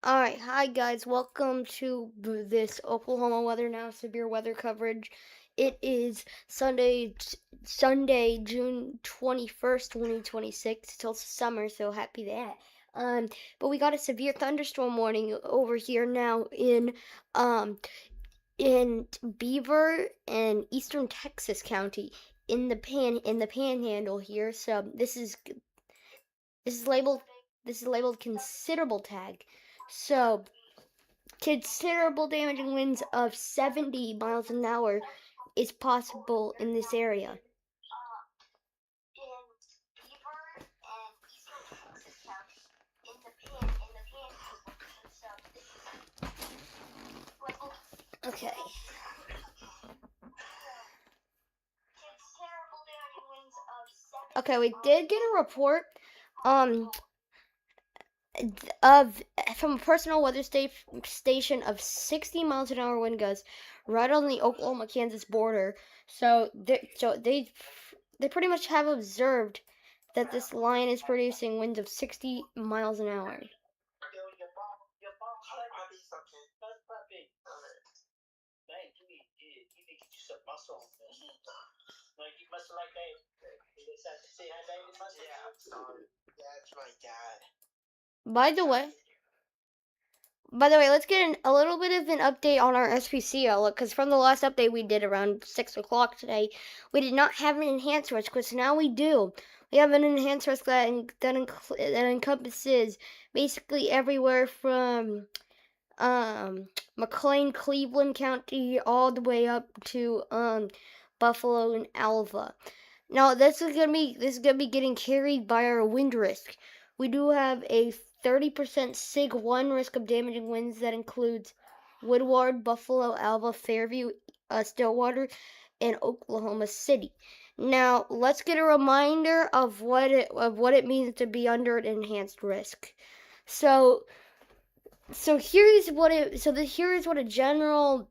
Alright, hi guys, welcome to this Oklahoma Weather Now severe weather coverage. It is Sunday, June 21st, 2026. It's also summer, so happy that. But we got a severe thunderstorm warning over here now um in Beaver and Eastern Texas County in the Panhandle here. So this is labeled this is labeled considerable tag. So considerable damaging winds of 70 miles an hour is possible in this area. Okay. Okay, we did get a report um of from a personal weather station of 60 miles an hour wind gusts right on the Oklahoma Kansas border. So they pretty much have observed that this line is producing winds of 60 miles an hour. By the way, let's get a little bit of an update on our SPC outlook, because from the last update we did around 6 o'clock today, we did not have an enhanced risk, which now we do. We have an enhanced risk that encompasses basically everywhere from McLean, Cleveland County, all the way up to Buffalo and Alva. Now this is gonna be getting carried by our wind risk. We do have a 30% SIG 1 risk of damaging winds that includes Woodward, Buffalo, Alva, Fairview, Stillwater, and Oklahoma City. Now let's get a reminder of what it means to be under an enhanced risk. Here is what a general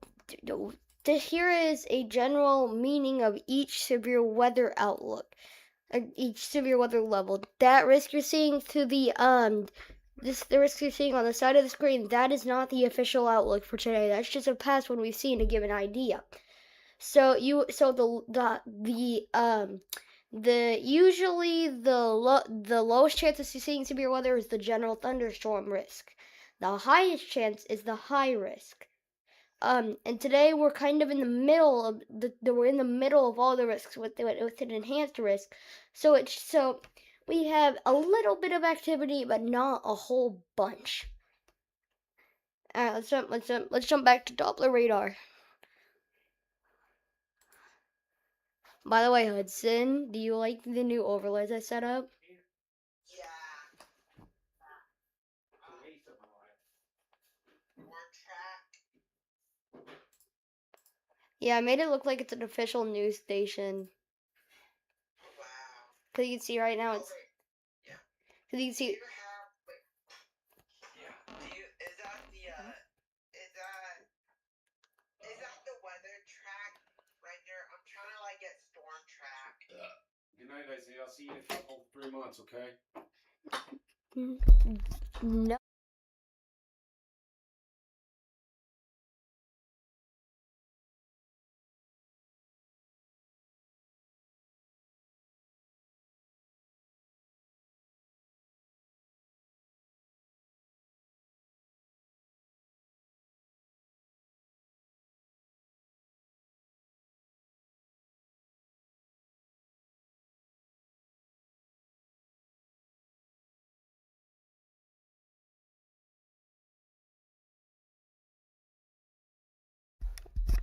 meaning of each severe weather outlook, each severe weather level. That risk you're seeing through the risk you're seeing on the side of the screen, that is not the official outlook for today. That's just a past one we've seen to give an idea. So the lowest chance of seeing severe weather is the general thunderstorm risk. The highest chance is the high risk. And today we're kind of in the middle of we're in the middle of all the risks with an enhanced risk. So we have a little bit of activity, but not a whole bunch. All right, let's jump back to Doppler radar. By the way, Hudson, do you like the new overlays I set up? Yeah, I made it look like it's an official news station. Cause you can see right now it's. Cause you can see. Is that the weather track right there? I'm trying to get storm track. Good night, Isaiah. I'll see you in a couple 3 months, okay? No.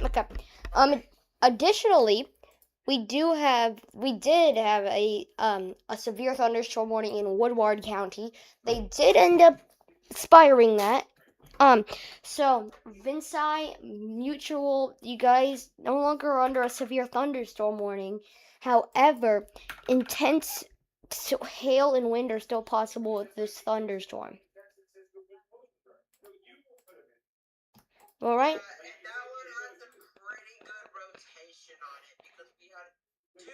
Okay. Additionally, we did have a severe thunderstorm warning in Woodward County. They did end up expiring that. So Vinci Mutual, you guys no longer are under a severe thunderstorm warning. However, intense hail and wind are still possible with this thunderstorm. All right. That one has a pretty good rotation on it because we had two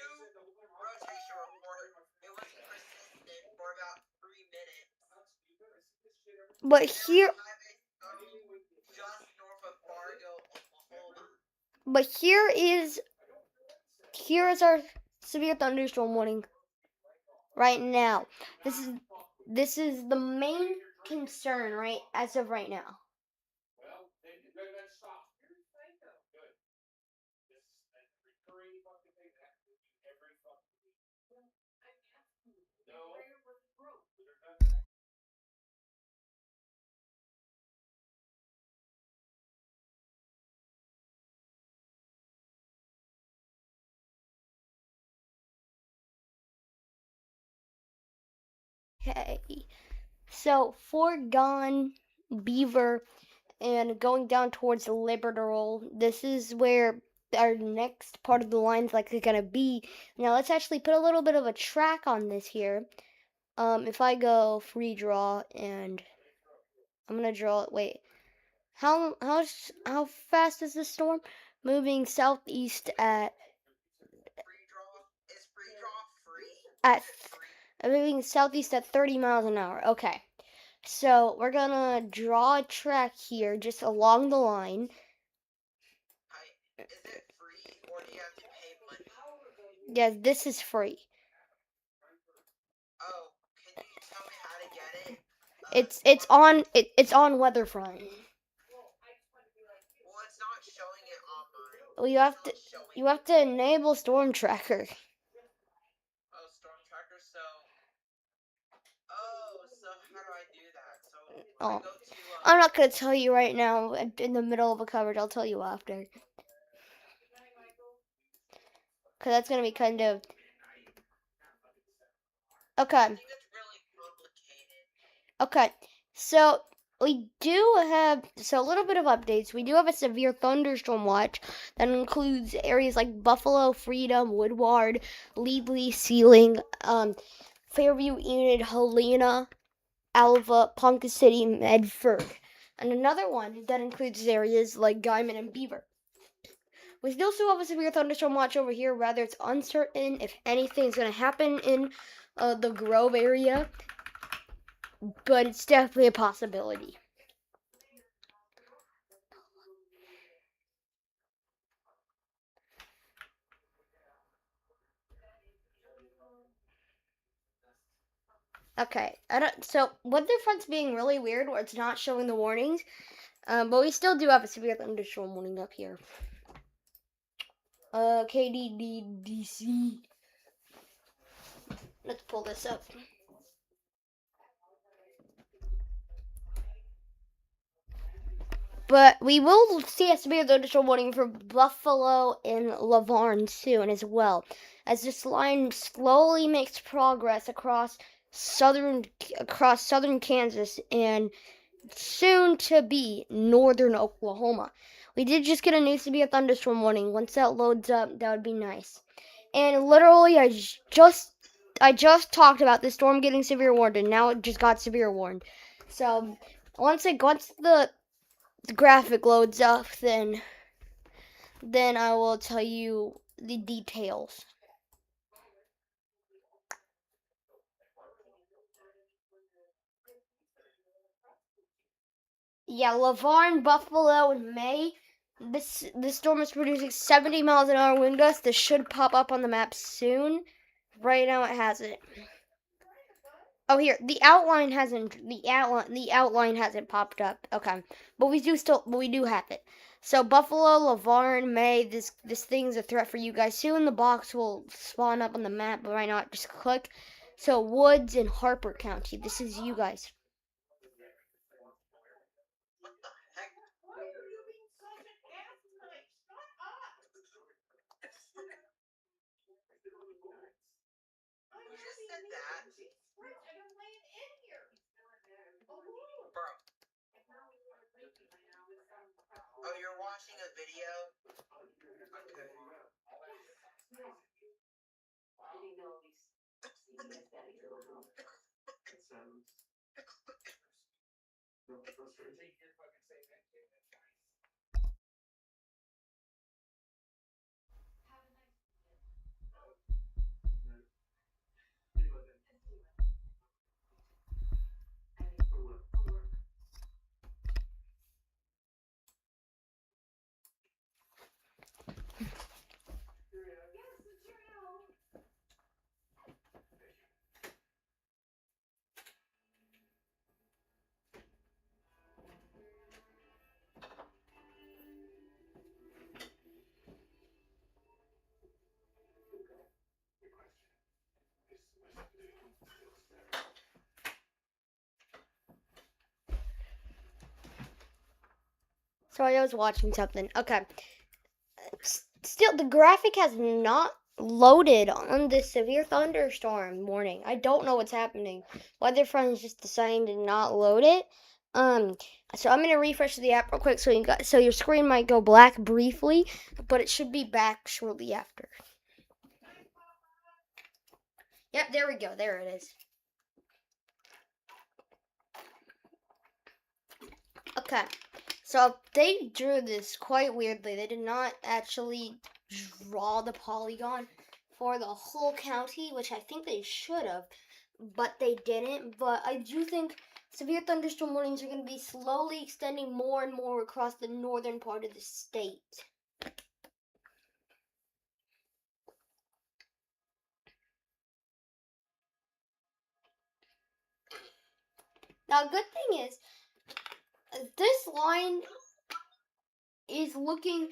rotation reports. It was persistent for about 3 minutes. But here, But here is our severe thunderstorm warning right now. This is the main concern right as of right now. Well, then stop. Good. This is a recurring fucking thing that happens to you every fucking week. No. Okay. So Fort Gone, Beaver, and going down towards Liberterol, this is where our next part of the line is likely gonna be. Now let's actually put a little bit of a track on this here. If I go free draw and I'm gonna draw it. Wait, how fast is this storm? Moving southeast at Free draw? Is free draw free? at Is it free? moving southeast at 30 miles an hour. Okay. So we're gonna draw a track here just along the line. Is it free or do you have to pay money? Yes, this is free. Oh, can you tell me how to get it? It's on Weatherfront. Well, it's not showing it on mine. Well, It's you not have to enable Storm Tracker. Oh, Storm Tracker, so... Oh, so how do I do that? So I Oh, go to... I'm not gonna tell you right now in the middle of a coverage. I'll tell you after. Cause that's gonna be kind of okay. I think it's really complicated. Okay, so we do have a little bit of updates. We do have a severe thunderstorm watch that includes areas like Buffalo, Freedom, Woodward, Leadley, Sealing, Fairview, Enid, Helena, Alva, Ponca City, Medford, and another one that includes areas like Guyman and Beaver. We still have a severe thunderstorm watch over here. Rather, it's uncertain if anything's going to happen in the Grove area, but it's definitely a possibility. Okay, so Weatherfront's being really weird where it's not showing the warnings, but we still do have a severe thunderstorm warning up here. KDDC. Let's pull this up. But we will see a severe thunderstorm warning for Buffalo and Lavarne soon as well, as this line slowly makes progress across southern Kansas and soon to be northern Oklahoma. We did just get a new severe thunderstorm warning. Once that loads up, that would be nice. And literally, I just talked about the storm getting severe warned, and now it just got severe warned. So once the graphic loads up, then I will tell you the details. Yeah, Lavarne, Buffalo, and May. This storm is producing 70 miles an hour wind gusts. This should pop up on the map soon. Right now, it hasn't. Oh, here the outline hasn't popped up. Okay, but we do have it. So Buffalo, Lavarne, May. This thing's a threat for you guys. Soon the box will spawn up on the map, but right now just click. So Woods and Harper County. This is you guys. What the heck? Why are you being such an ass tonight? Shut up! You just said that? Bro. Oh, you're watching a video? Okay. Sorry, I was watching something. Okay. Still, the graphic has not loaded on this severe thunderstorm warning. I don't know what's happening. Weatherfront is just deciding to not load it. So I'm gonna refresh the app real quick so your screen might go black briefly, but it should be back shortly after. Yep, there we go. There it is. Okay. So they drew this quite weirdly. They did not actually draw the polygon for the whole county, which I think they should have, but they didn't. But I do think severe thunderstorm warnings are going to be slowly extending more and more across the northern part of the state. Now, good thing is, this line is looking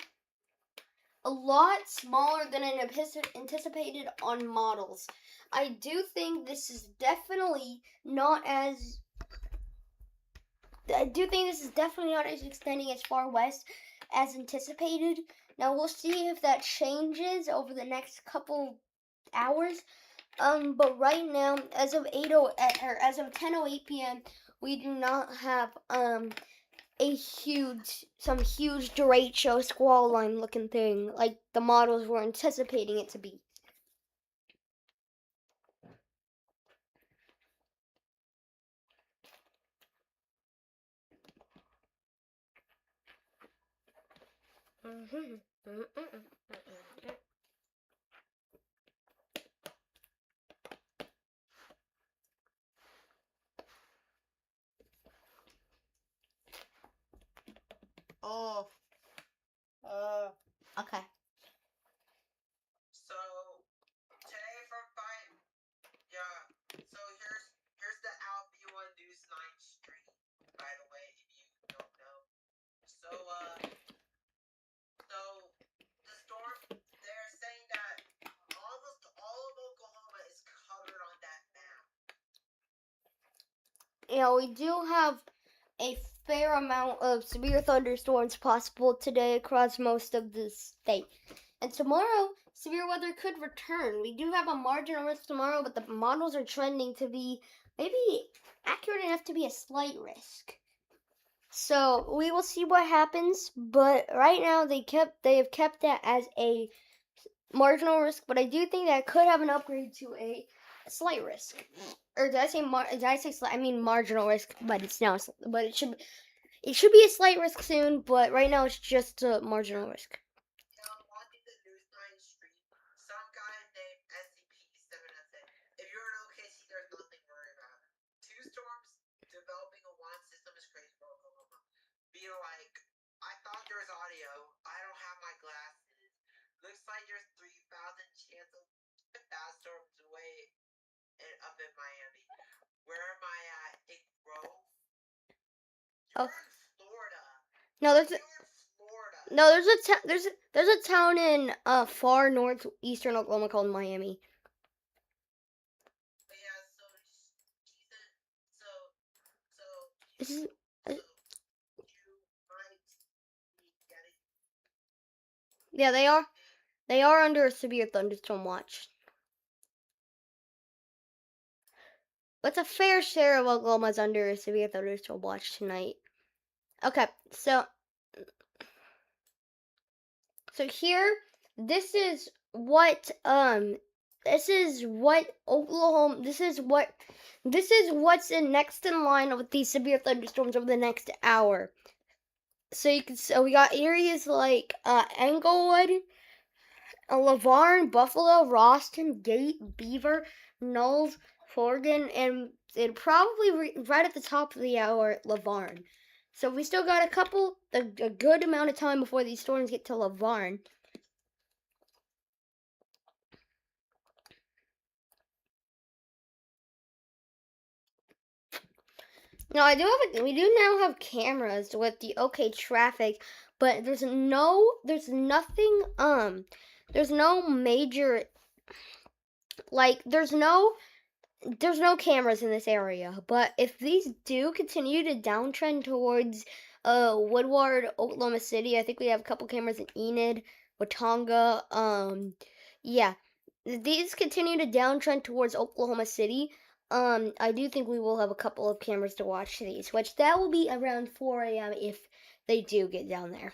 a lot smaller than anticipated on models. I do think this is definitely not as extending as far west as anticipated. Now we'll see if that changes over the next couple hours. But right now, as of 10:08 p.m., we do not have some huge derecho squall line looking thing like the models were anticipating it to be. Oh. Okay. So today from 5, yeah. So here's the Albion News 9 stream. By the way, if you don't know. So the storm. They're saying that almost all of Oklahoma is covered on that map. Yeah, we do have a fair amount of severe thunderstorms possible today across most of the state. And tomorrow, severe weather could return. We do have a marginal risk tomorrow, but the models are trending to be maybe accurate enough to be a slight risk. So we will see what happens, but right now they have kept that as a marginal risk, but I do think that could have an upgrade to a slight risk. Or did I say slight? I mean marginal risk, but it should be a slight risk soon, but right now it's just a marginal risk. Watching the News 9 stream, some guy named SCP-7 said, if you're in OKC, there's nothing to worry about. 2 storms developing a one system is crazy for Oklahoma. Being like, I thought there was audio. I don't have my glasses. Looks like there's 3,000 chance of fast storms away up in Miami. Where am I at? In Grove? You're in Florida. No, there's a town in far northeastern Oklahoma called Miami. This is. Yeah, they are. They are under a severe thunderstorm watch. But a fair share of Oklahoma's under a severe thunderstorm watch tonight. Okay, so here, this is what's next in line with these severe thunderstorms over the next hour. So we got areas like Englewood, LaVarn, Buffalo, Roston, Gate, Beaver, Knowles, Forgan, and probably right at the top of the hour, LaVarn. So we still got a good amount of time before these storms get to LaVarn. Now we do now have cameras with the OK traffic, but there's no major, like there's no cameras in this area. But if these do continue to downtrend towards Woodward, Oklahoma City. I think we have a couple cameras in Enid, Watauga. Yeah. These continue to downtrend towards Oklahoma City. I do think we will have a couple of cameras to watch these, which that will be around 4 a.m. if they do get down there.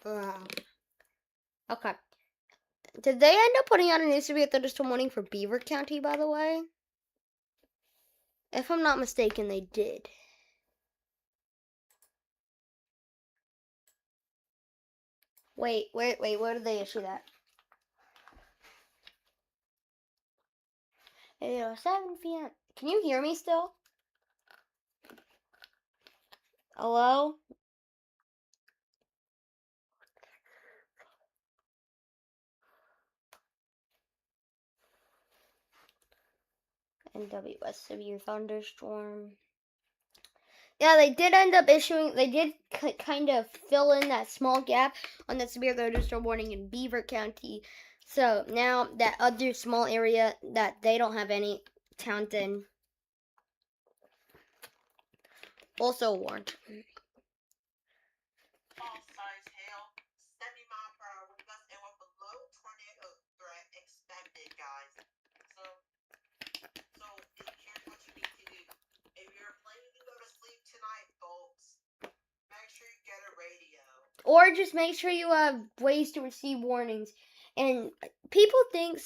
Wow. Okay. Did they end up putting out a new severe thunderstorm warning for Beaver County, by the way? If I'm not mistaken, they did. Wait, where did they issue that? 8:07 p.m. Can you hear me still? Hello? NWS severe thunderstorm. Yeah, they did end up issuing, they did kind of fill in that small gap on that severe thunderstorm warning in Beaver County. So now that other small area that they don't have any, Townsend, also warned. All size hail, 70 mile per hour wind gusts, and with a low tornado threat expected, guys. So here's what you need to do. If you're planning to go to sleep tonight, folks, make sure you get a radio. Or just make sure you have ways to receive warnings. And people think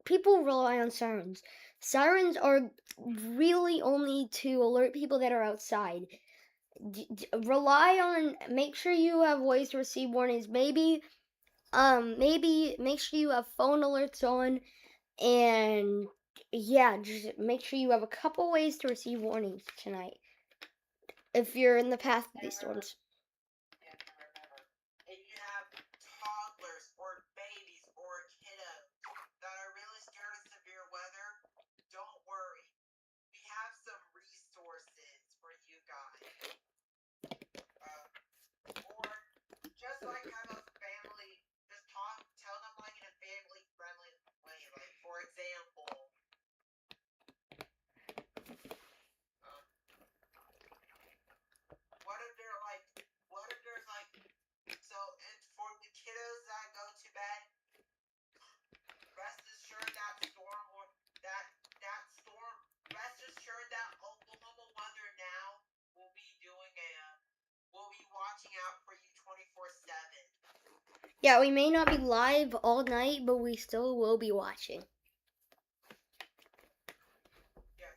people rely on sirens. Sirens are really only to alert people that are outside. Make sure you have ways to receive warnings. Maybe make sure you have phone alerts on, and yeah, just make sure you have a couple ways to receive warnings tonight if you're in the path of these storms. And remember, if you have toddlers or babies or kiddos that are really scared of severe weather, don't worry. We have some resources for you guys. Or just like have a family, just tell them like in a family friendly way. Like for example, what if there's like, so and for the kiddos that go to bed, rest assured that rest assured that Oklahoma Weather Now will be we'll be watching out for you 24/7. Yeah, we may not be live all night, but we still will be watching. Yes.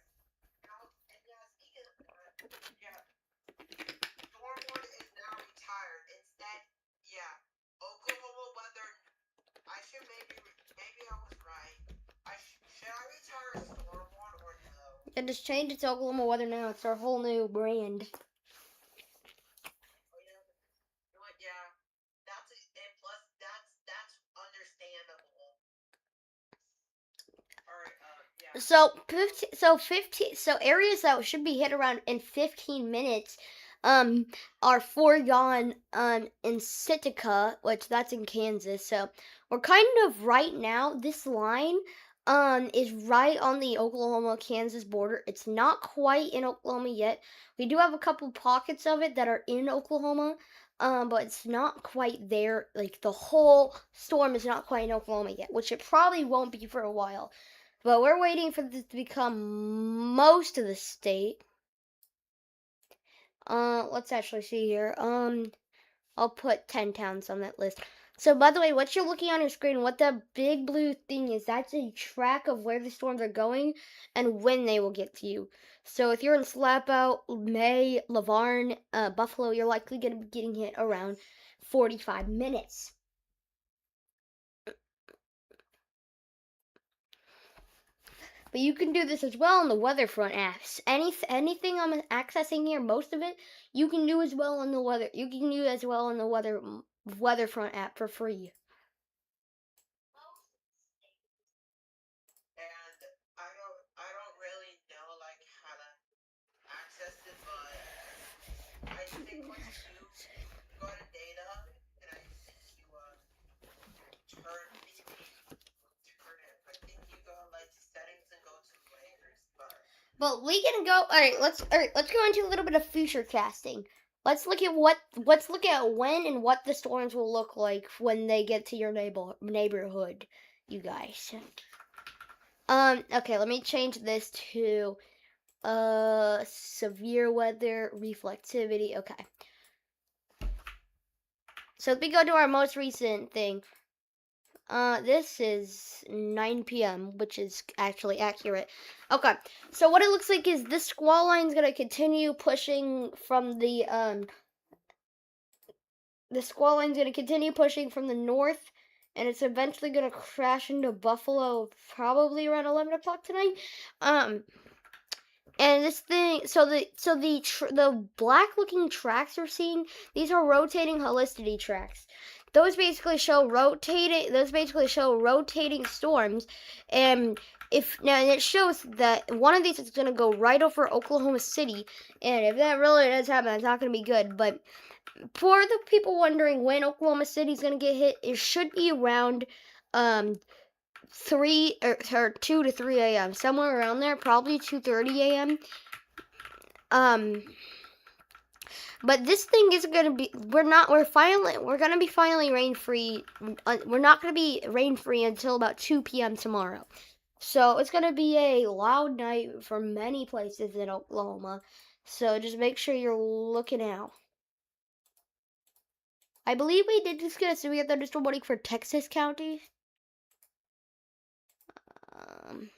Stormwood is now retired. Instead, Oklahoma Weather. Maybe I was right. Should I retire Stormwood or no? And just change it to Oklahoma Weather Now. It's our whole new brand. Yeah, that's understandable. All right, yeah. So areas that should be hit around in 15 minutes are Fort Yon in Sitka, which that's in Kansas. So we're kind of right now, this line is right on the Oklahoma Kansas border. It's not quite in Oklahoma yet. We do have a couple pockets of it that are in Oklahoma. But it's not quite there. Like the whole storm is not quite in Oklahoma yet, which it probably won't be for a while. But we're waiting for this to become most of the state. Let's actually see here. I'll put 10 towns on that list. So, by the way, what you're looking on your screen, what that big blue thing is, that's a track of where the storms are going and when they will get to you. So, if you're in Slapout, May, Lavarne, Buffalo, you're likely going to be getting hit around 45 minutes. But you can do this as well on the Weatherfront apps. Anything I'm accessing here, most of it, you can do as well on the weather. You can do as well on the Weatherfront app for free. And I don't really know like how to access it, but I think what you do, you go to data, and I think you turn the But we can go. All right, let's go into a little bit of future casting. Let's look at when and what the storms will look like when they get to your neighborhood, you guys. Okay, let me change this to severe weather reflectivity. Okay. So if we go to our most recent thing, this is 9 p.m., which is actually accurate. Okay, so what it looks like is this squall line is gonna continue pushing from the squall line's gonna continue pushing from the north, and it's eventually gonna crash into Buffalo probably around 11 o'clock tonight. And this thing, the black looking tracks you're seeing, these are rotating helicity tracks. Those basically show rotating storms, and it shows that one of these is gonna go right over Oklahoma City, and if that really does happen, it's not gonna be good. But for the people wondering when Oklahoma City is gonna get hit, it should be around 3 or 2 to 3 a.m. somewhere around there, probably 2:30 a.m. But this thing isn't gonna be. We're gonna be finally rain free. We're not gonna be rain free until about 2 p.m. tomorrow. So it's gonna be a loud night for many places in Oklahoma. So just make sure you're looking out. I believe we did just get a severe thunderstorm warning for Texas counties.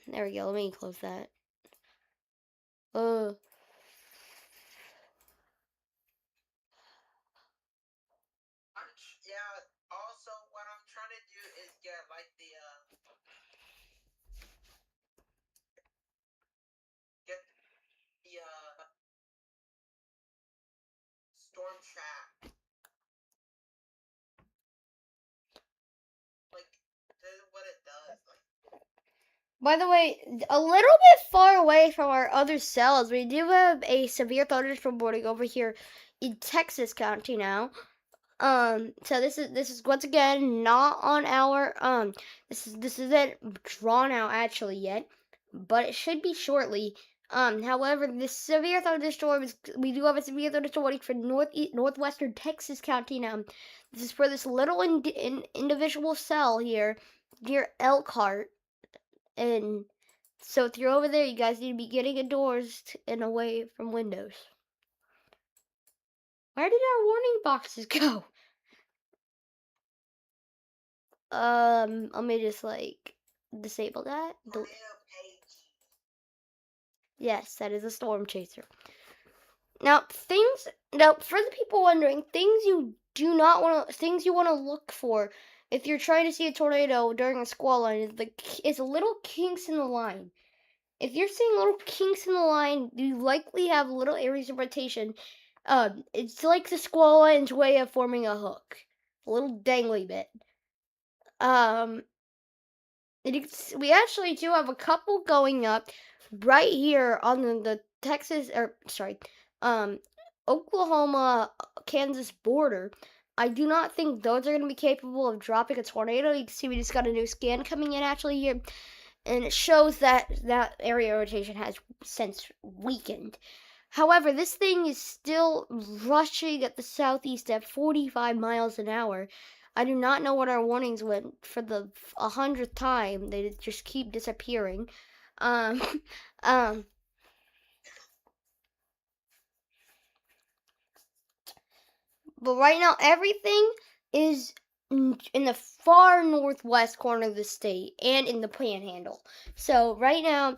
There we go. Let me close that. Yeah. Also, what I'm trying to do is get like the storm trap. Like, this is what it does. Like, By the way, a little bit far away from our other cells, we do have a severe thunderstorm warning over here in Texas County now. So this is once again not on our this isn't drawn out actually yet, but it should be shortly. However, this severe thunderstorm we do have a severe thunderstorm warning for northwestern Texas County now. This is for this little individual cell here near Elkhart. And so if you're over there, you guys need to be getting indoors and away from windows. Where did our warning boxes go? Let me just like disable that. Yes, that is a storm chaser. Now, for the people wondering, things you want to look for if you're trying to see a tornado during a squall line is little kinks in the line. If you're seeing little kinks in the line, you likely have little areas of rotation. It's like the squall line's way of forming a hook, a little dangly bit. We actually do have a couple going up right here on the Texas, or sorry, Oklahoma, Kansas border. I do not think those are going to be capable of dropping a tornado. You can see we just got a new scan coming in actually here, and it shows that that area rotation has since weakened. However, this thing is still rushing at the southeast at 45 miles an hour. I do not know what our warnings went for the 100th time. They just keep disappearing. But right now, everything is in the far northwest corner of the state and in the Panhandle. So right now,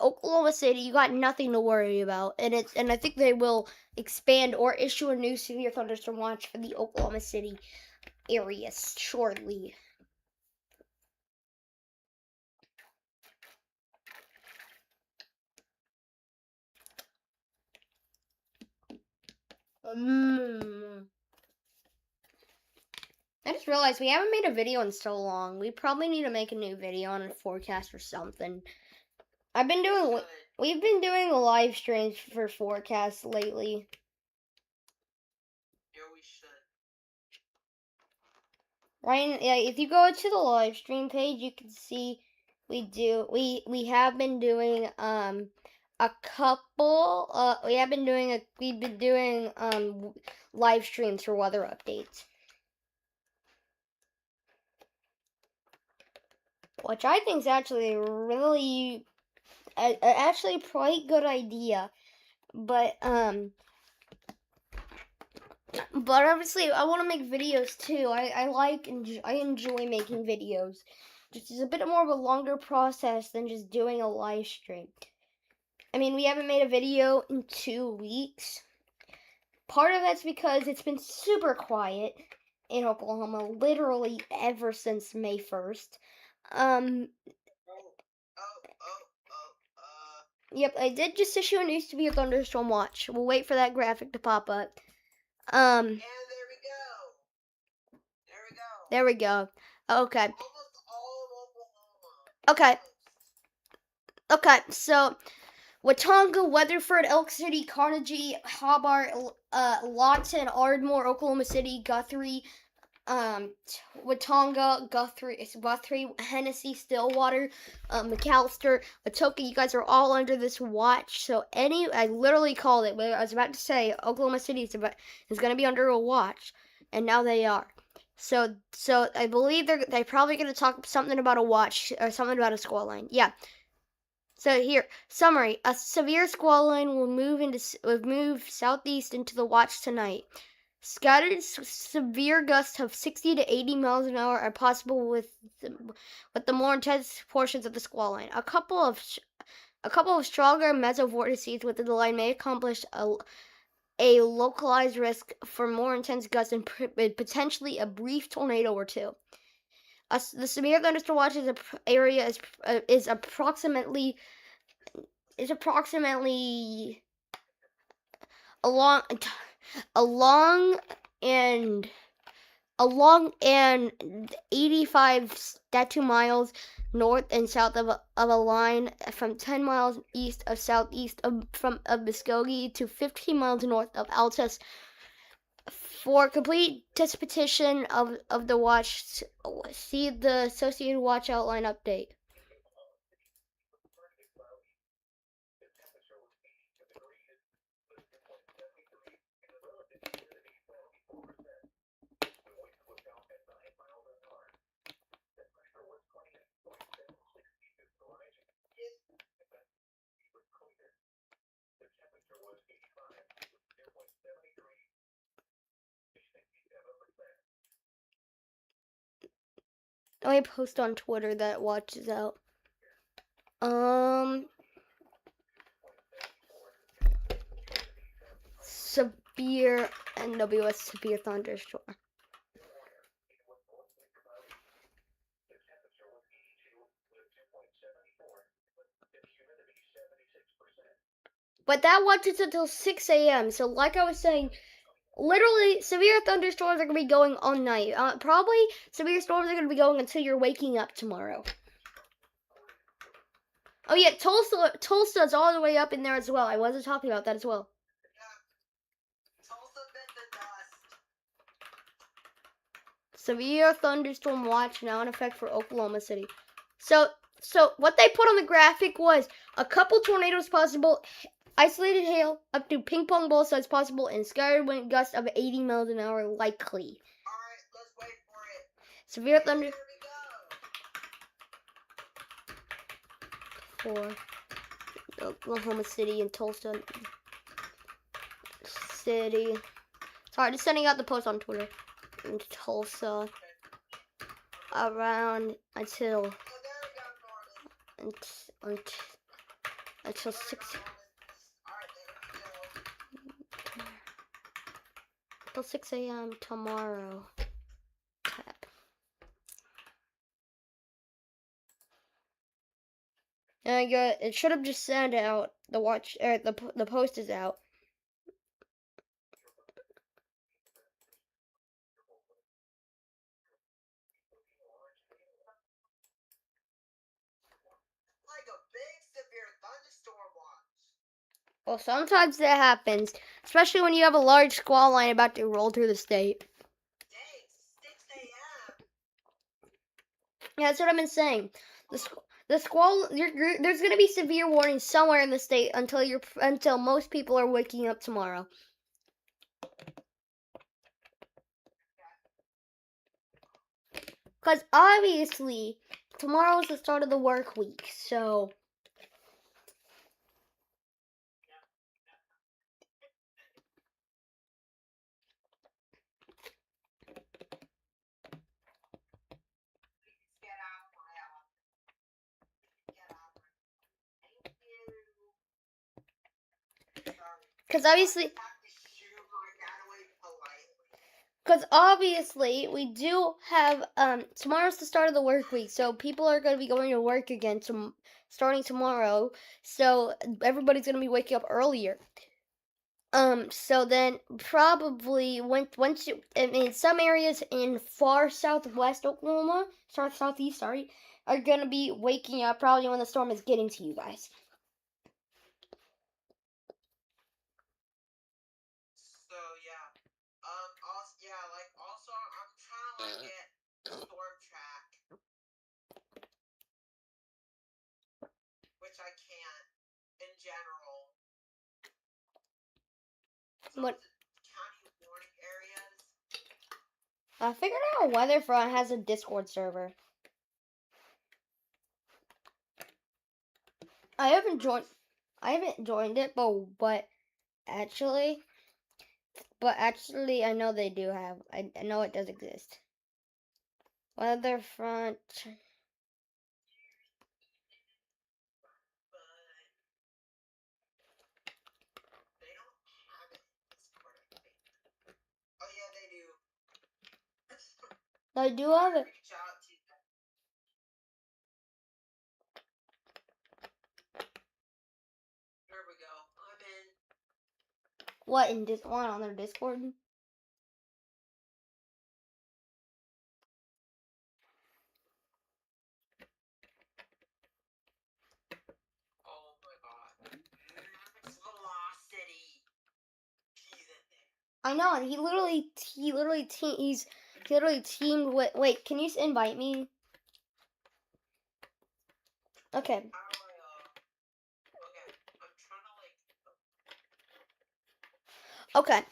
Oklahoma City, you got nothing to worry about, and I think they will expand or issue a new severe thunderstorm watch for the Oklahoma City area shortly. I just realized we haven't made a video in so long. We probably need to make a new video on a forecast or something. We've been doing live streams for forecasts lately. yeah, we should. Right, yeah, if you go to the live stream page, you can see we have been doing A couple. We've been doing live streams for weather updates, which I think is actually really, actually quite good idea. But obviously I want to make videos too. I enjoy making videos. Just is a bit more of a longer process than just doing a live stream. I mean, we haven't made a video in 2 weeks. Part of that's because it's been super quiet in Oklahoma, literally ever since May 1st. Yep, I did just issue a new severe thunderstorm watch. We'll wait for that graphic to pop up. And there we go. There we go. Okay. Almost all of Oklahoma. Okay. Okay, so Watonga, Weatherford, Elk City, Carnegie, Hobart, Lawton, Ardmore, Oklahoma City, Guthrie, Watonga, Guthrie, Hennessy, Stillwater, McAllister, Atoka, you guys are all under this watch. So I literally called it. I was about to say Oklahoma City is going to be under a watch, and now they are. So I believe they're probably going to talk something about a watch or something about a squall line. Yeah. So here, summary: a severe squall line will move southeast into the watch tonight. Scattered severe gusts of 60 to 80 miles an hour are possible with the more intense portions of the squall line. A couple of stronger mesovortices within the line may accomplish a localized risk for more intense gusts and potentially a brief tornado or two. The severe thunderstorm watch area is approximately along and 85 statute miles north and south of a line from 10 miles east of southeast of Muskogee to 15 miles north of Altus. For complete disposition of the watch, see the associated watch outline update. I post on Twitter that watch is out. Severe NWS severe thunderstorm. But that watch is until 6 a.m. So like I was saying, literally severe thunderstorms are going to be going all night. Probably severe storms are going to be going until you're waking up tomorrow. Oh yeah, Tulsa's all the way up in there as well. I wasn't talking about that as well. Tulsa bit the dust. Severe thunderstorm watch now in effect for Oklahoma City. So what they put on the graphic was a couple tornadoes possible, isolated hail up to ping pong ball size possible, and scattered wind gusts of 80 miles an hour likely. Alright, let's wait for it. Severe thunder Here we go. for Oklahoma City and Tulsa City. Sorry, just sending out the post on Twitter. In Tulsa around until until 6 till 6 a.m. tomorrow. Tap. And it should have just sent out the watch. The post is out. Well, sometimes that happens, especially when you have a large squall line about to roll through the state. Dang, 6 a.m. Yeah, that's what I've been saying. The squall. There's gonna be severe warnings somewhere in the state until most people are waking up tomorrow. Because obviously tomorrow's the start of the work week, so. Get out of my office. Get out. Thank you. Sorry. Because obviously. I have to shoo my dad away politely. Because obviously we do have tomorrow's the start of the work week, so people are going to be going to work again starting tomorrow. So everybody's going to be waking up earlier. So then probably once you, I mean, some areas in far southwest Oklahoma, southeast, sorry, are going to be waking up probably when the storm is getting to you guys. So yeah. Also yeah, like also I'm trying to like get storm track, which I can't in general. So What? county warning areas. I figured out Weatherfront has a Discord server. I haven't joined it, but actually, I know they do have. I know it does exist. Weatherfront. They don't have it in Discord, I think. Oh yeah, they do. They do have it. Reach out to them. Here we go. I'm in. What in this one on their Discord? Oh my god. Max velocity. He's in there. I know, and he literally teamed with. Wait, can you invite me? Okay. How do I okay. I'm trying to like Okay.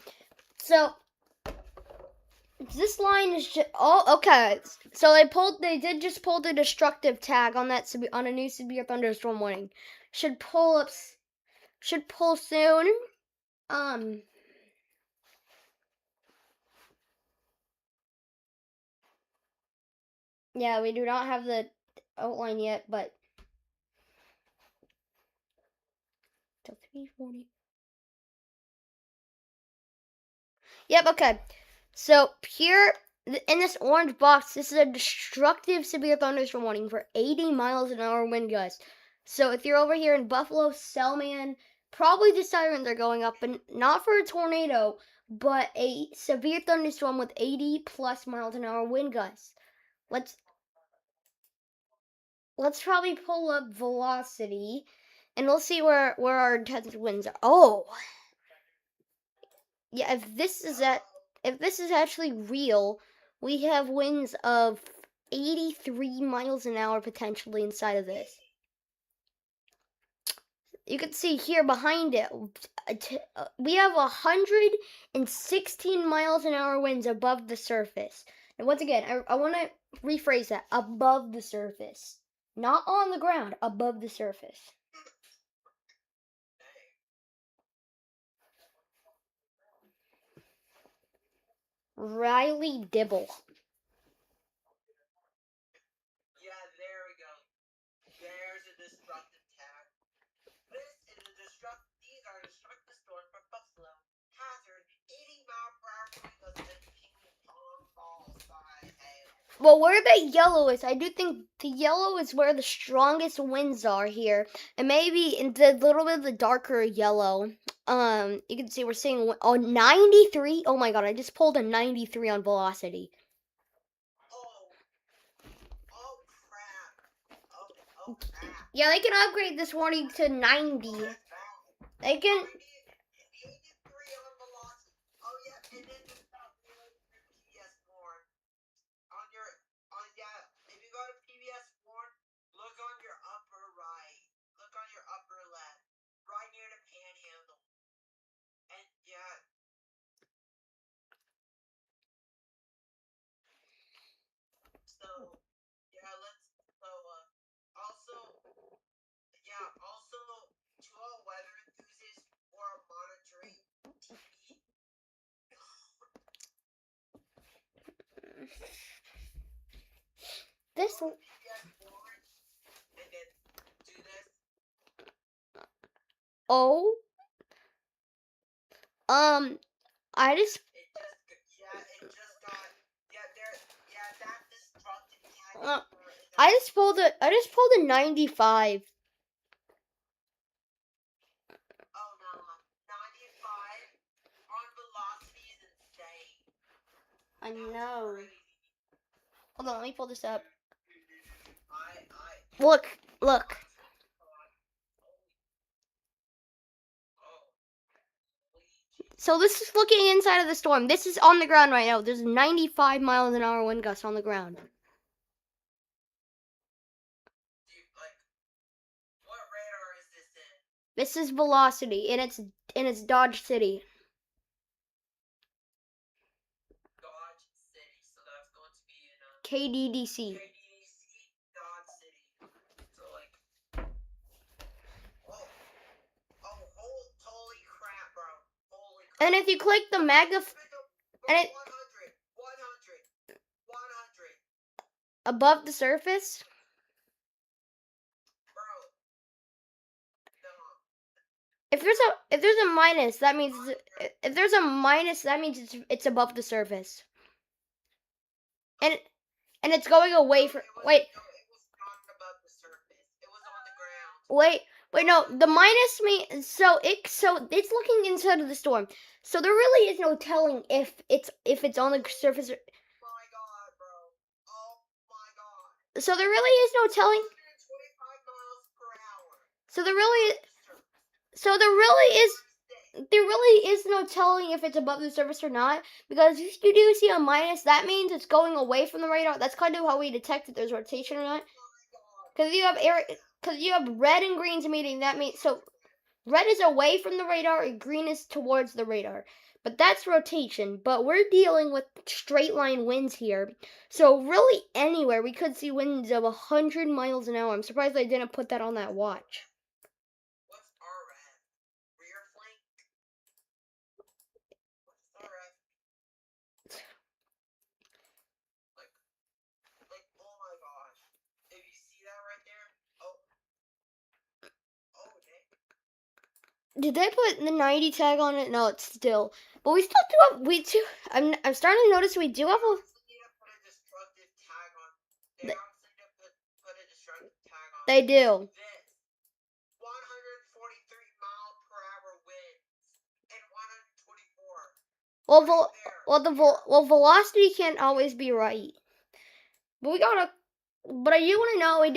So this line is just okay. So they did just pull the destructive tag on on a new severe thunderstorm warning. Should pull soon. Yeah, we do not have the outline yet, but till 3:40. Yep, okay. So here in this orange box, this is a destructive severe thunderstorm warning for 80 miles an hour wind gusts. So if you're over here in Buffalo, Selman, probably the sirens are going up, and not for a tornado, but a severe thunderstorm with 80 plus miles an hour wind gusts. Let's probably pull up velocity, and we'll see where our intense winds are. Oh, yeah. If this is actually real, we have winds of 83 miles an hour potentially inside of this. You can see here behind it, we have 116 miles an hour winds above the surface. And once again, I want to rephrase that: above the surface, not on the ground, above the surface. Riley Dibble. Yeah, there we go. There's a destructive tag. These are destructive storms for Buffalo. Hazard 80 mile per hour winds and ping pong ball size hail. Well, where the yellow is, I do think the yellow is where the strongest winds are here, and maybe in the little bit of the darker yellow. You can see we're seeing 93. Oh my god, I just pulled a 93 on velocity. Oh crap. Oh crap. Yeah, they can upgrade this warning to 90. They can. 83 on velocity. Oh yeah, and then just about 0 GPS more. If you go to PBS This Go to GPS one and then do this. oh I just It just got that destructive tag uh, number is I just pulled a 95. oh no, 95 on velocity is insane. I That's know. crazy. Hold on, let me pull this up. I Look. oh, So this is looking inside of the storm. This is on the ground right now. There's 95 miles an hour wind gusts on the ground. dude, like, what radar is this in? This is velocity, and it's Dodge City. Dodge City, so that's going to be in KDDC. KDC, Dodge City. So like, holy crap, bro. Holy crap. And if you click the and it 100, above the surface, bro. No. if there's a minus, that means if there's a minus, that means it's above the surface. And it's going away from wait. No, it was not above the surface. It was on the ground. Wait, no. The minus means so it's looking inside of the storm. So there really is no telling if it's on the surface. Oh my god, bro. Oh my god. So there really is no telling. 125 miles per hour. So there really is no telling if it's above the surface or not, because if you do see a minus, that means it's going away from the radar. That's kind of how we detect if there's rotation or not. Because you have red and green's meeting. That means so red is away from the radar and green is towards the radar. But that's rotation. But we're dealing with straight line winds here. So really anywhere we could see winds of 100 miles an hour. I'm surprised they didn't put that on that watch. What's RF? Rear flank? What's RF? Like, oh my gosh. If you see that right there, dang. Did they put the 90 tag on it? No, it's still. But we still do have. I'm starting to notice we do have a. They do. This 143 mile per hour winds and 124. Velocity can't always be right. But But I do want to know we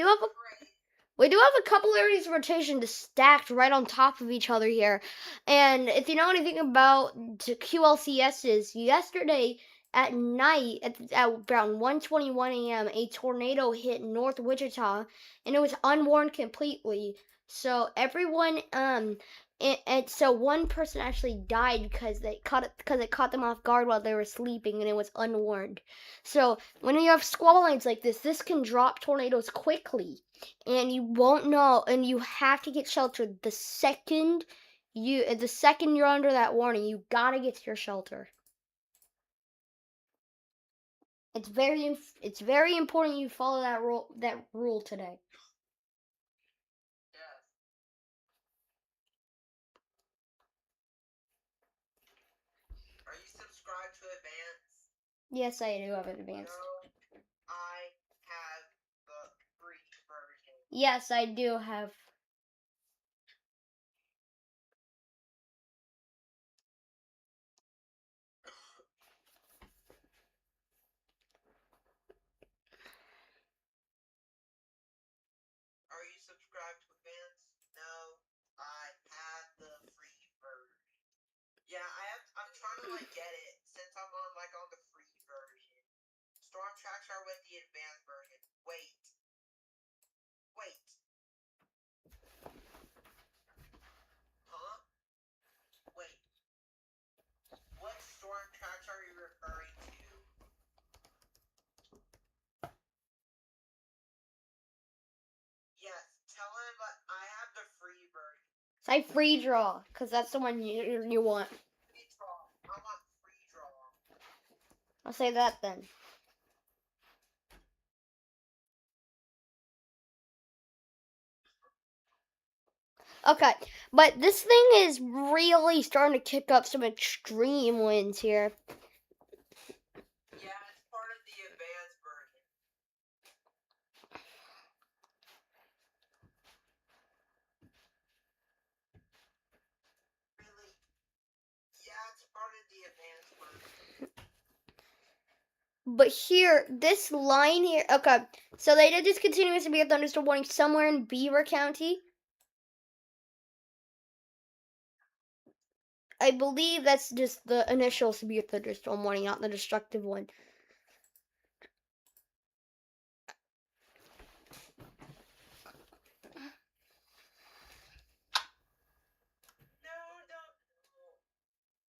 do have a couple areas of rotation just stacked right on top of each other here. And if you know anything about QLCSs, yesterday at night, at around 1:21 a.m., a tornado hit North Wichita, and it was unwarned completely. So everyone, and so one person actually died because it caught them off guard while they were sleeping, and it was unwarned. So when you have squall lines like this can drop tornadoes quickly, and you won't know, and you have to get sheltered the second you're under that warning. You gotta get to your shelter. It's very important you follow that rule today. Yes. Are you subscribed to Advance? Yes, I do have Advanced. No, I have the free version. Yes, I do have. Are you subscribed to Advance? No, I have the free version. Yeah, I'm trying to get it since I'm on the free version. Storm Tracker with the advanced version. Wait. Huh? Wait. What Storm Tracker are you referring to? Yes, tell him I have the free version. Say free draw, because that's the one you want. Free draw. I want free draw. I'll say that then. Okay, but this thing is really starting to kick up some extreme winds here. Yeah, it's part of the advanced version. Really? Yeah, it's part of the advanced version. But here, this line here, okay, so they did this continuous severe thunderstorm warning somewhere in Beaver County. I believe that's just the initial severe thunderstorm warning, not the destructive one.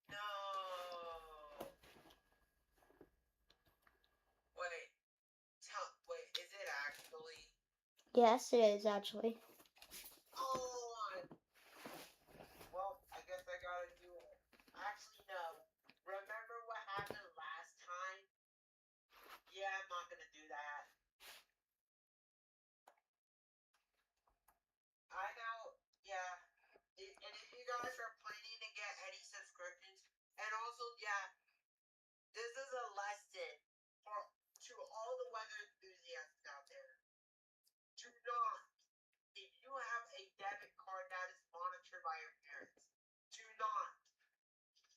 No. Wait, is it actually? Yes, it is actually. Oh, well, I guess I gotta do it. Actually, no. Remember what happened last time? Yeah, I'm not gonna do that. I know, yeah. And if you guys are planning to get any subscriptions, and also, yeah, this is a lesson to all the weather enthusiasts out there. Do not, if you have a debit card that is monitored by your parents, do not,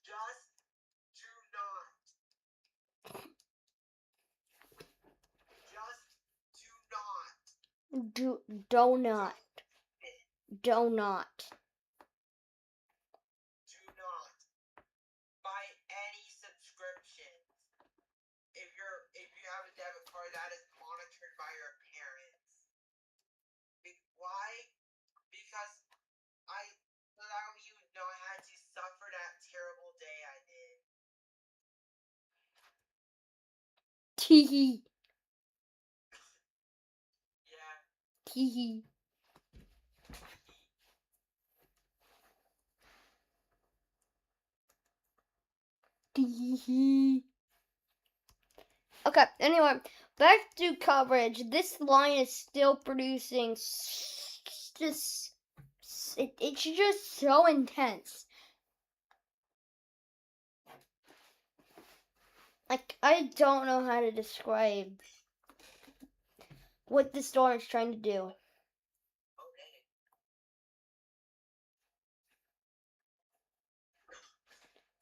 just do not, just do not, Do not. Do not. do not buy any subscriptions if you have a debit card that is monitored by your parents. Why? Because without you not had to suffer that terrible day I did. Tee Yeah. hee. Tee hee. Okay, anyway, back to coverage. This line is still producing just it's just so intense. Like, I don't know how to describe what the storm is trying to do. Okay.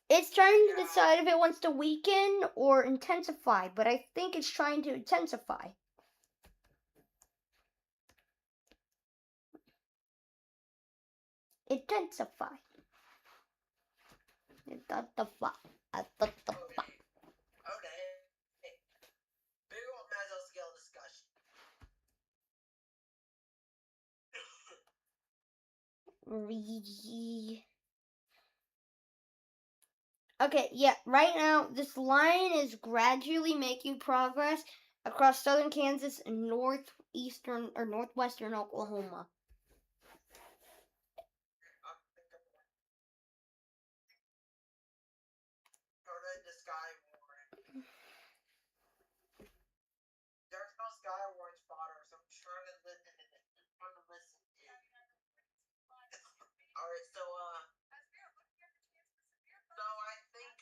It's trying to decide if it wants to weaken or intensify, but I think it's trying to intensify. Intensify. Intensify. Okay. Big old mesoscale discussion. Okay, yeah, right now this line is gradually making progress across southern Kansas and northeastern or northwestern Oklahoma. The sky warning. There's no sky warning spotter, so I'm trying to listen to this. I'm trying to listen to. Alright, so I think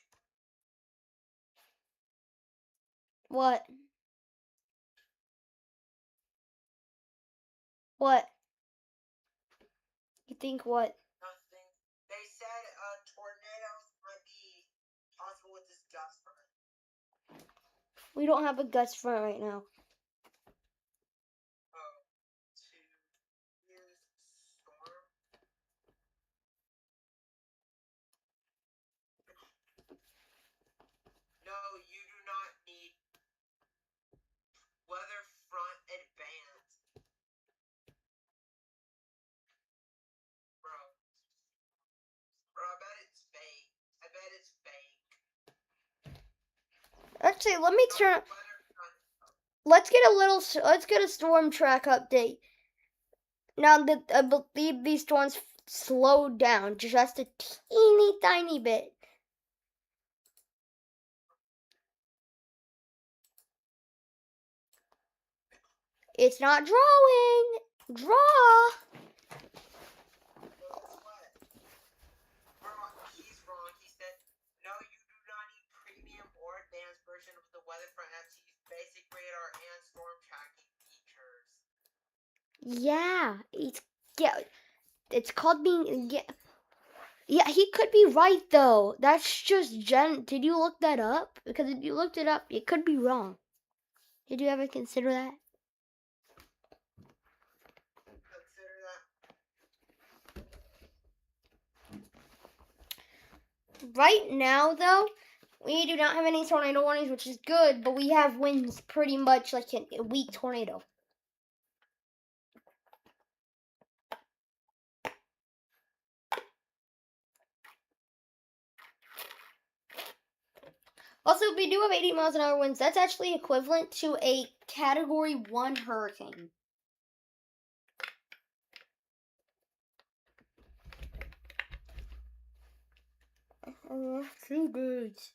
What? What? You think what? nothing. They said tornadoes might be possible with this gust front. We don't have a gust front right now. Storm. No, you do not need weather front advance. Bro, I bet it's fake. I bet it's fake. Actually, let me turn. Let's get a storm track update. Now that I believe these storms slowed down just a teeny tiny bit. It's not drawing. Draw. Weatherfront FT's basic radar and storm tracking features. Yeah, it's called being yeah, he could be right though. That's just did you look that up? Because if you looked it up, it could be wrong. Did you ever consider that? Consider that. Right now though, we do not have any tornado warnings, which is good, but we have winds pretty much like a weak tornado. Also, we do have 80 miles an hour winds. That's actually equivalent to a Category 1 hurricane. Oh, 2 days.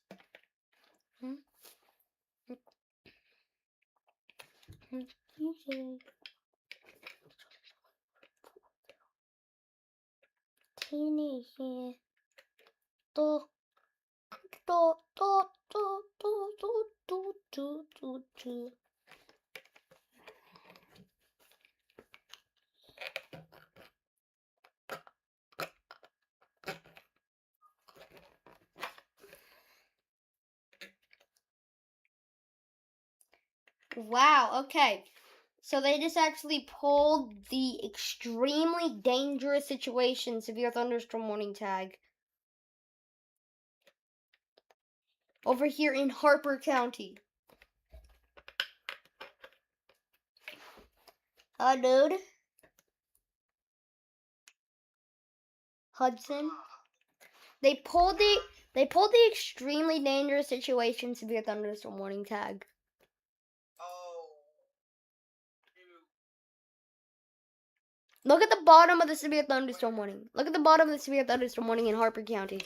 Wow, okay. So they just actually pulled the extremely dangerous situation severe thunderstorm warning tag over here in Harper County. Dude. Hudson. They pulled the extremely dangerous situation severe thunderstorm warning tag. Oh. Dude. Look at the bottom of the severe thunderstorm warning. Look at the bottom of the severe thunderstorm warning in Harper County.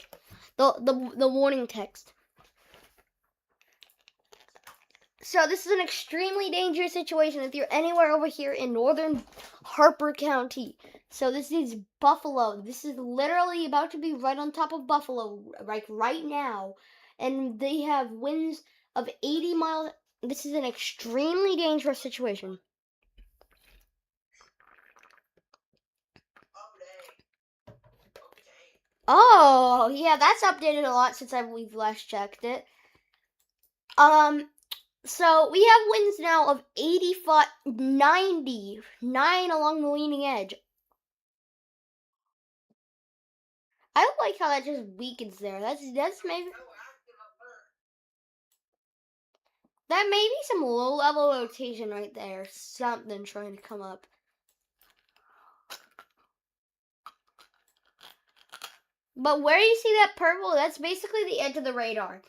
The warning text. So this is an extremely dangerous situation if you're anywhere over here in northern Harper County. So this is Buffalo. This is literally about to be right on top of Buffalo, like right now. And they have winds of 80 miles. This is an extremely dangerous situation. Oh, yeah, that's updated a lot since we've last checked it. So we have winds now of 85, 99 along the leading edge. I don't like how that just weakens there. That's maybe that may be some low level rotation right there. Something trying to come up. But where you see that purple, that's basically the edge of the radar.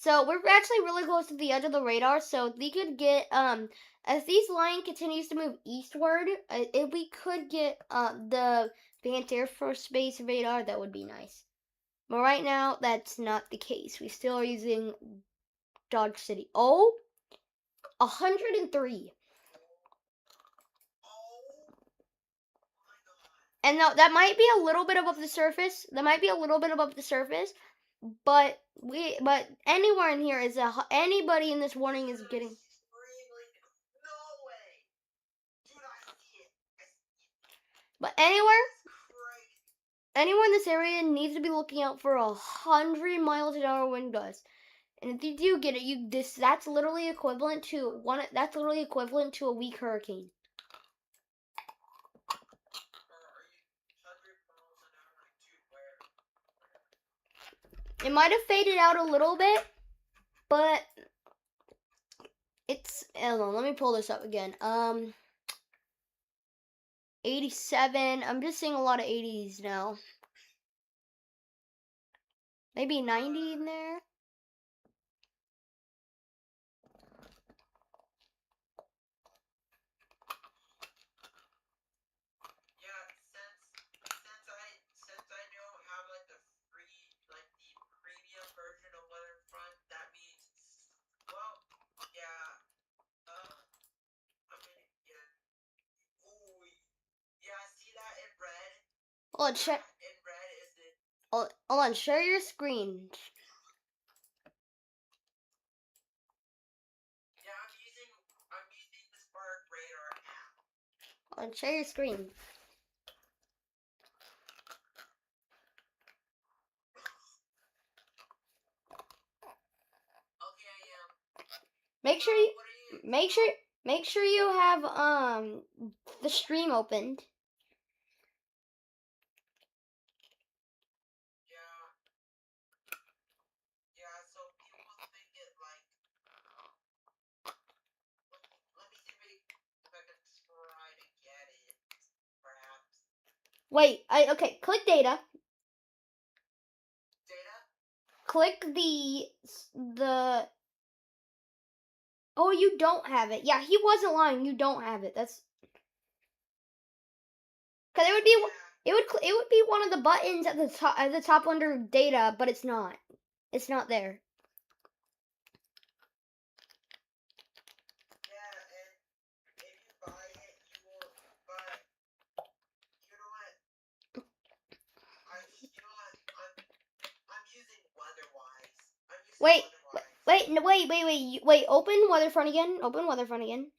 So we're actually really close to the edge of the radar. So we could get as these line continues to move eastward, if we could get the Vance Air Force Base radar, that would be nice. But right now, that's not the case. We still are using Dodge City. Oh, 103. And now that might be a little bit above the surface. But anywhere in here is anybody in this warning is getting. No way. Dude, I see it. But anyone in this area needs to be looking out for 100 miles an hour wind gusts. And if you do get it, that's literally equivalent to a weak hurricane. It might have faded out a little bit, but it's, hold on, let me pull this up again. 87, I'm just seeing a lot of 80s now. Maybe 90 in there. Since I don't have like the premium version of Weatherfront, that means, well, yeah, I mean, yeah. Ooh, yeah, see that in red? Hold on, In red is the. Hold on, share your screen. And share your screen. Okay, I am. Make sure you What are you? make sure you have the stream opened. Yeah. Yeah, so people think it like. Let me see if I can try to get it. Perhaps. Wait, okay, click data. Data? Click the Oh, you don't have it. Yeah, he wasn't lying. You don't have it. That's cuz it would be Yeah. it would be one of the buttons at the top under data, but it's not. It's not there. Yeah, and if you buy it, you will. But you know what? You know what? I'm using Weatherwise. I'm using Wait, Weatherwise. wait, no, wait. Open Weatherfront again. Open Weatherfront again.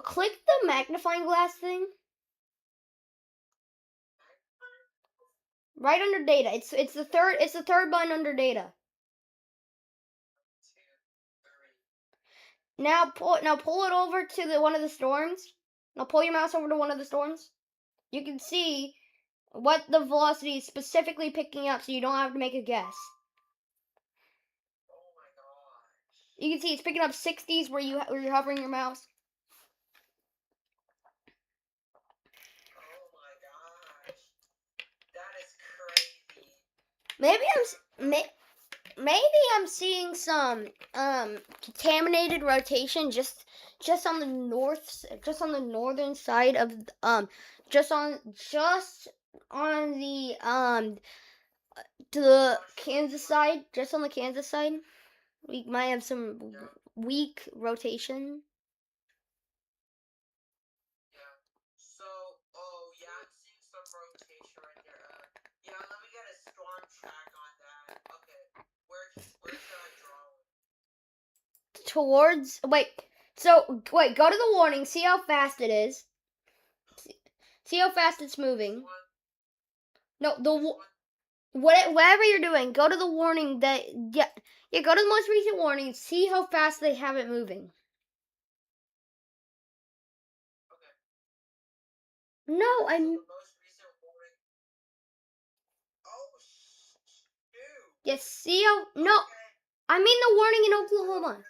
Click the magnifying glass thing. Right under data. It's the third button under data. 2, 3. Now pull it over to one of the storms. Now pull your mouse over to one of the storms. You can see what the velocity is specifically picking up, so you don't have to make a guess. Oh my gosh. You can see it's picking up 60s where you're hovering your mouse. Oh my gosh. That is crazy. Maybe I'm seeing some contaminated rotation just on the northern side of just on the Kansas side, just on the Kansas side. We might have some weak rotation. Yeah. So, oh yeah, I'm seeing some rotation right there. Yeah, let me get a storm track on that. Okay. Where should I draw it? Towards go to the warning, see how fast it is. See how fast it's moving. No, whatever you're doing, go to the warning that go to the most recent warning, see how fast they have it moving. Okay. No, So I'm the most recent warning. Oh shoot. yes, see how no Okay. I mean the warning in Oklahoma. No.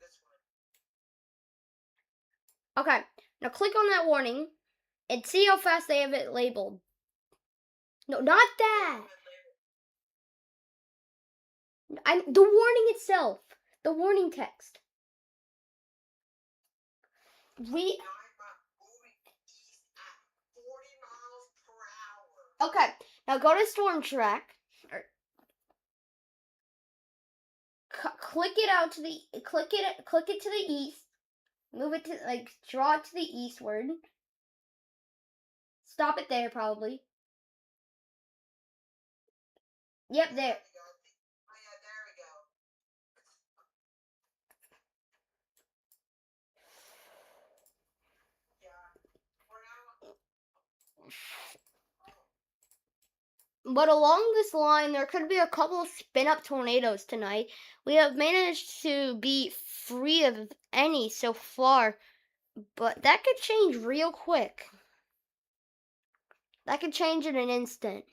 This one. Okay. Now click on that warning and see how fast they have it labeled. No, not that. The warning itself. The warning text. Moving east at 40 miles per hour. Okay. Now go to storm track. Click it to the east. Move it to draw it to the eastward. Stop it there probably. Yep, there. Oh yeah, there we go. Yeah. For now. But along this line, there could be a couple of spin-up tornadoes tonight. We have managed to be free of any so far, but that could change real quick. That could change in an instant.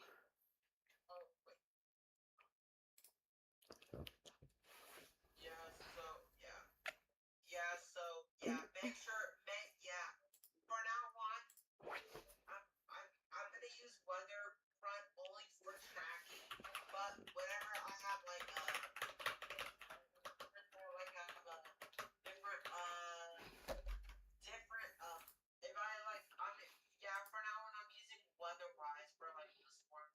Make sure, for now on, I'm gonna use Weatherfront only for tracking, but whenever I have like a different, if I like, for now on I'm using Weatherwise for like the storm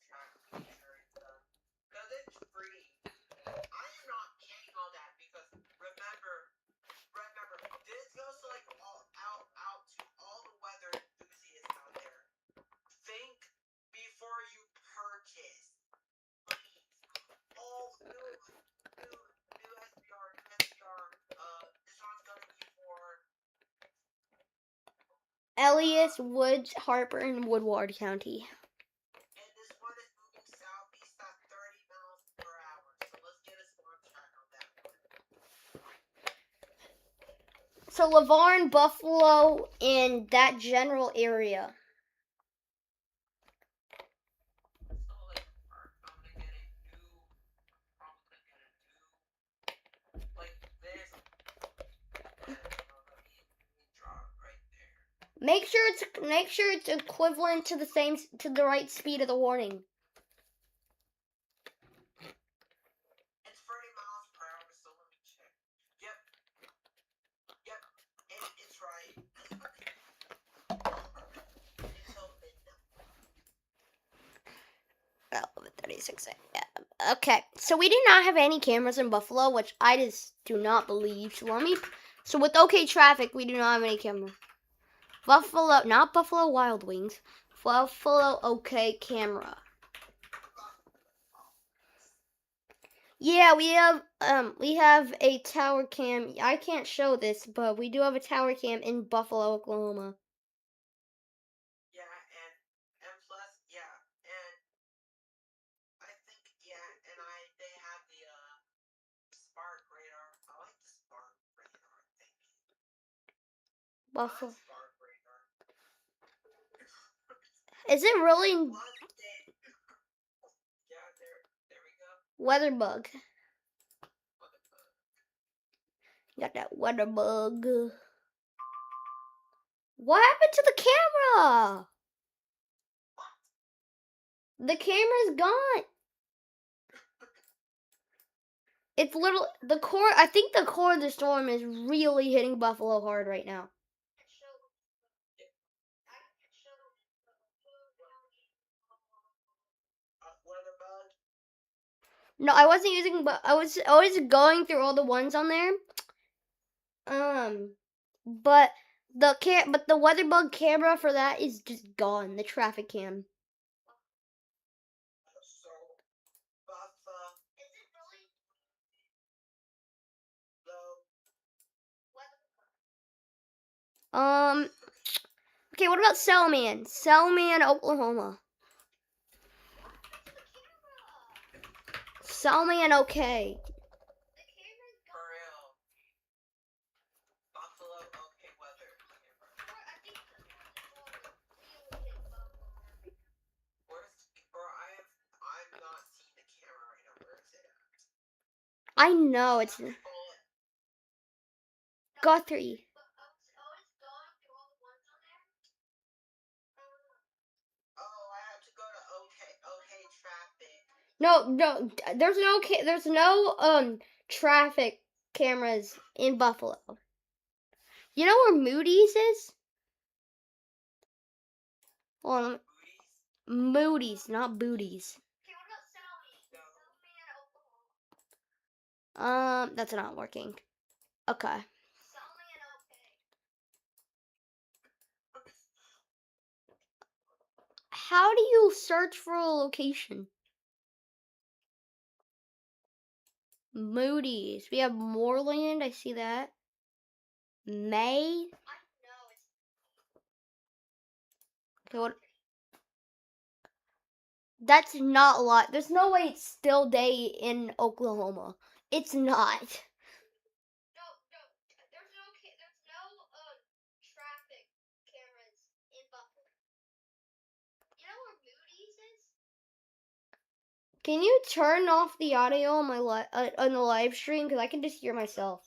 Elias, Woods, Harper, and Woodward County. And this one is moving southeast at 30 miles per hour. So let's get a storm track on that one. So Lavarne, Buffalo, and that general area. So like, I'm gonna get a new, probably gonna get a new, like this. Drop right there. Make sure it's equivalent to the right speed of the warning. It's 30 miles per hour, so let me check. Yep. Yep. It's right. Until midnight. 36 a.m. Okay, so we do not have any cameras in Buffalo, which I just do not believe. So with OK Traffic, we do not have any cameras. Buffalo, not Buffalo Wild Wings. Buffalo OK Camera. Yeah, we have a tower cam. I can't show this, but we do have a tower cam in Buffalo, Oklahoma. Yeah, and plus, yeah, and I think, yeah, and they have the Spark radar. I like the Spark radar thing. Buffalo. Spark radar. Is it really Yeah, there we go. weather bug? Got that weather bug. What happened to the camera? The camera's gone. It's the core. I think the core of the storm is really hitting Buffalo hard right now. Weather bug. No, I wasn't using, but I was going through all the ones on there. But the weather bug camera for that is just gone. The traffic cam. So, Buffa. Is it really? No. Okay, what about Selman? Selman, Oklahoma. Selman, okay. For real. Buffalo, okay weather. I'm not seeing the camera right now. Where is it at? I know it's Guthrie. Oh, I have to go to OK Traffic. No, there's no traffic cameras in Buffalo. You know where Moody's is? Hold on. Moody's, not booties. That's not working. Okay. How do you search for a location? Moody's. We have Moreland. I see that. May. Okay, what? That's not a lot. There's no way it's still day in Oklahoma. It's not. No. There's no traffic cameras in Buffalo. You know where Moody's is? Can you turn off the audio on my on the live stream, because I can just hear myself.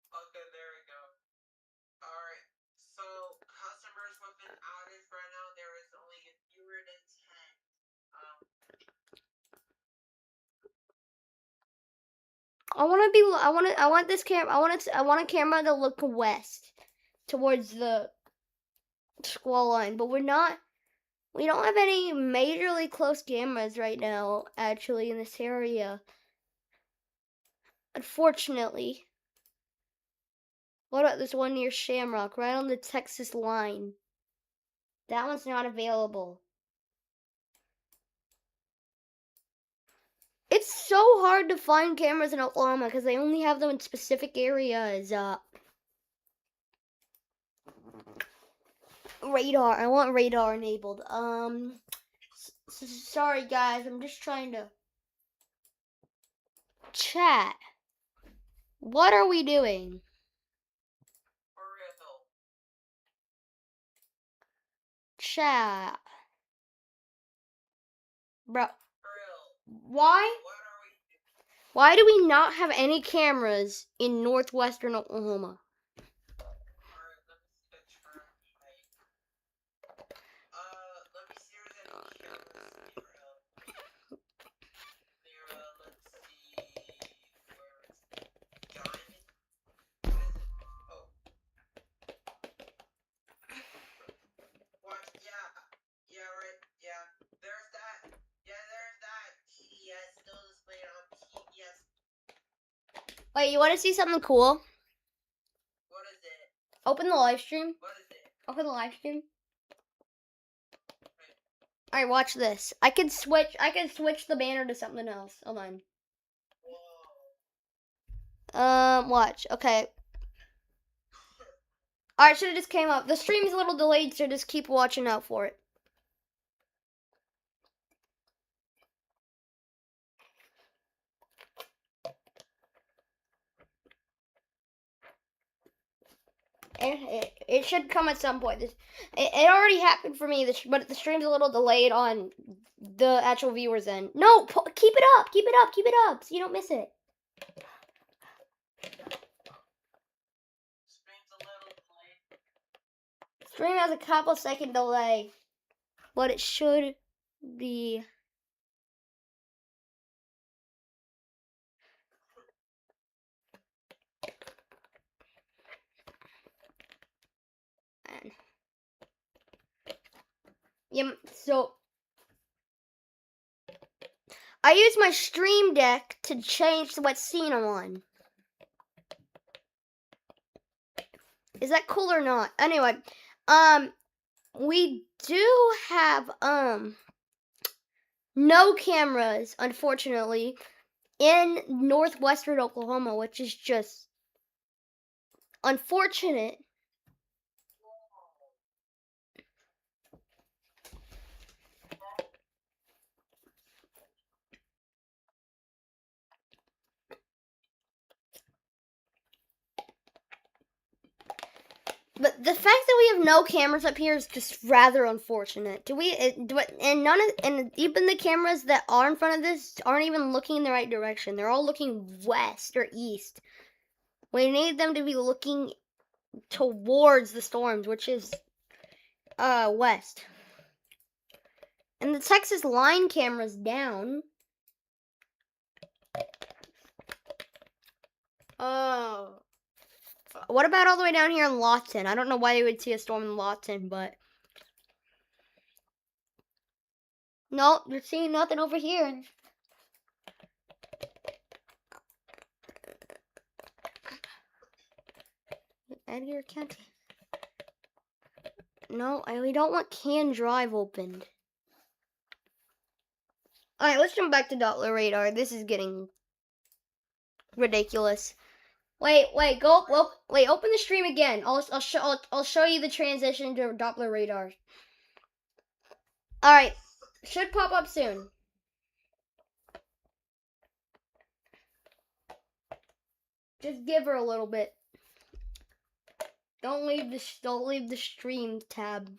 Okay, there we go. Alright, so customers with an outage right now, there is only fewer than 10. I want this camera. I want a camera to look west towards the squall line, but we don't have any majorly close cameras right now, actually, in this area. Unfortunately. What about this one near Shamrock, right on the Texas line? That one's not available. It's so hard to find cameras in Oklahoma because they only have them in specific areas. radar. I want radar enabled. Sorry guys, I'm just trying to chat. What are we doing? For real. Chat. Bro, For real. why? What are we doing? Why do we not have any cameras in northwestern Oklahoma? Alright, let me see the track height. Let me see where the cameras let's see where it's diamond. What is it? Oh. What? Yeah, right. Yeah. There's that. Yeah, there's that. TDS still displayed on TDS. Wait, you want to see something cool? What is it? Open the live stream. What is it? Open the live stream. Alright, watch this. I can switch the banner to something else. Hold on. Whoa. Watch. Okay. Alright, should have just came up. The stream's a little delayed, so just keep watching out for it. It should come at some point. It already happened for me, but the stream's a little delayed on the actual viewers' end. No, keep it up, keep it up, keep it up, so you don't miss it. Stream's a little delayed. Stream has a couple second delay, but it should be. Yeah, so I use my Stream Deck to change what scene I'm on. Is that cool or not? Anyway, we do have no cameras, unfortunately, in northwestern Oklahoma, which is just unfortunate. But the fact that we have no cameras up here is just rather unfortunate. And even the cameras that are in front of this aren't even looking in the right direction. They're all looking west or east. We need them to be looking towards the storms, which is west. And the Texas line camera's down. Oh. What about all the way down here in Lawton? I don't know why you would see a storm in Lawton, but no, you're seeing nothing over here. Edgar County. No, we don't want Can Drive opened. Alright, let's jump back to Doppler radar. This is getting ridiculous. Wait, open the stream again. I'll show you the transition to Doppler radar. Alright, should pop up soon. Just give her a little bit. Don't leave the stream tab.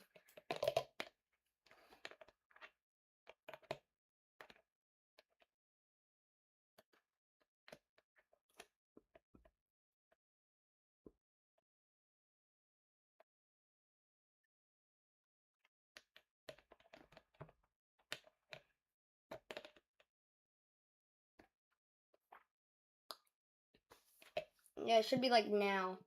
Yeah, it should be like now.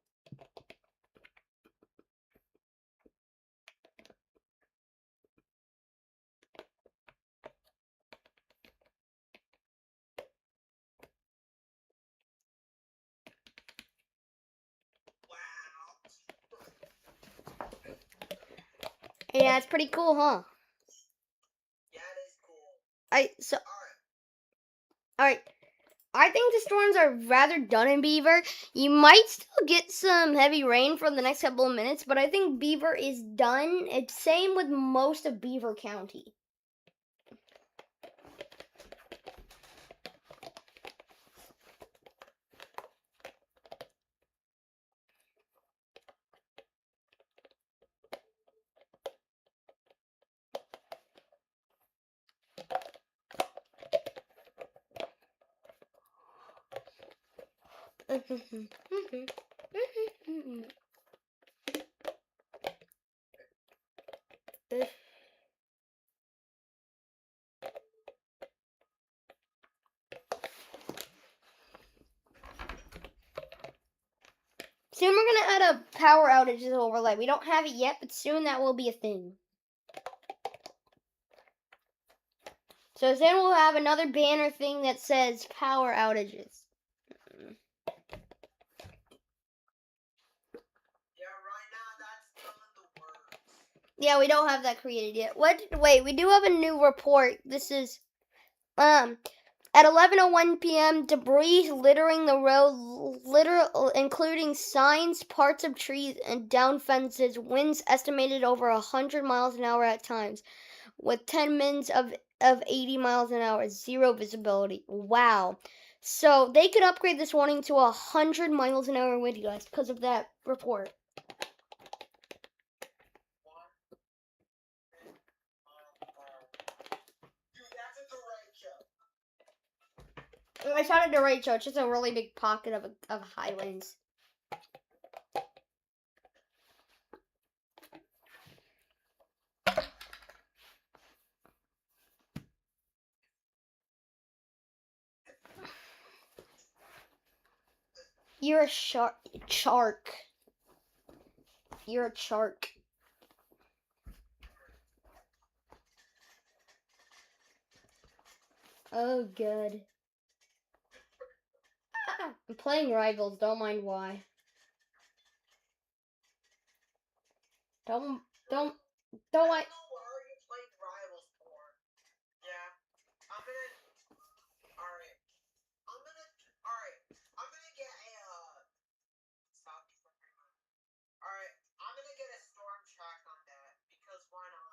Yeah, it's pretty cool, huh? Yeah, it is cool. Alright. I think the storms are rather done in Beaver. You might still get some heavy rain for the next couple of minutes, but I think Beaver is done. It's same with most of Beaver County. Soon we're gonna add a power outages overlay. We don't have it yet, but soon that will be a thing. So then we'll have another banner thing that says power outages. Yeah, right now that's still in the works. Yeah, we don't have that created yet. Wait, we do have a new report. This is at 11:01 p.m. debris littering the road, including signs, parts of trees, and down fences. Winds estimated over 100 miles an hour at times, with 10 minutes of 80 miles an hour. Zero visibility. Wow. So they could upgrade this warning to 100 miles an hour wind gusts because of that report. Dude, that's a derecho. It's not a derecho. It's just a really big pocket of highlands. You're a shark. You're a shark. Oh, good. I'm playing Rivals. Don't mind why. Don't. I don't know what are you playing Rivals for. Yeah. I'm gonna get a stop these from right now. Alright, I'm gonna get a storm track on that because why not?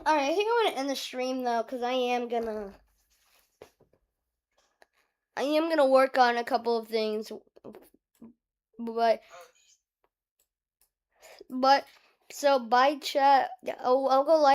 Alright, I think I'm gonna end the stream though, because I am gonna work on a couple of things. But so bye chat. I'll go live.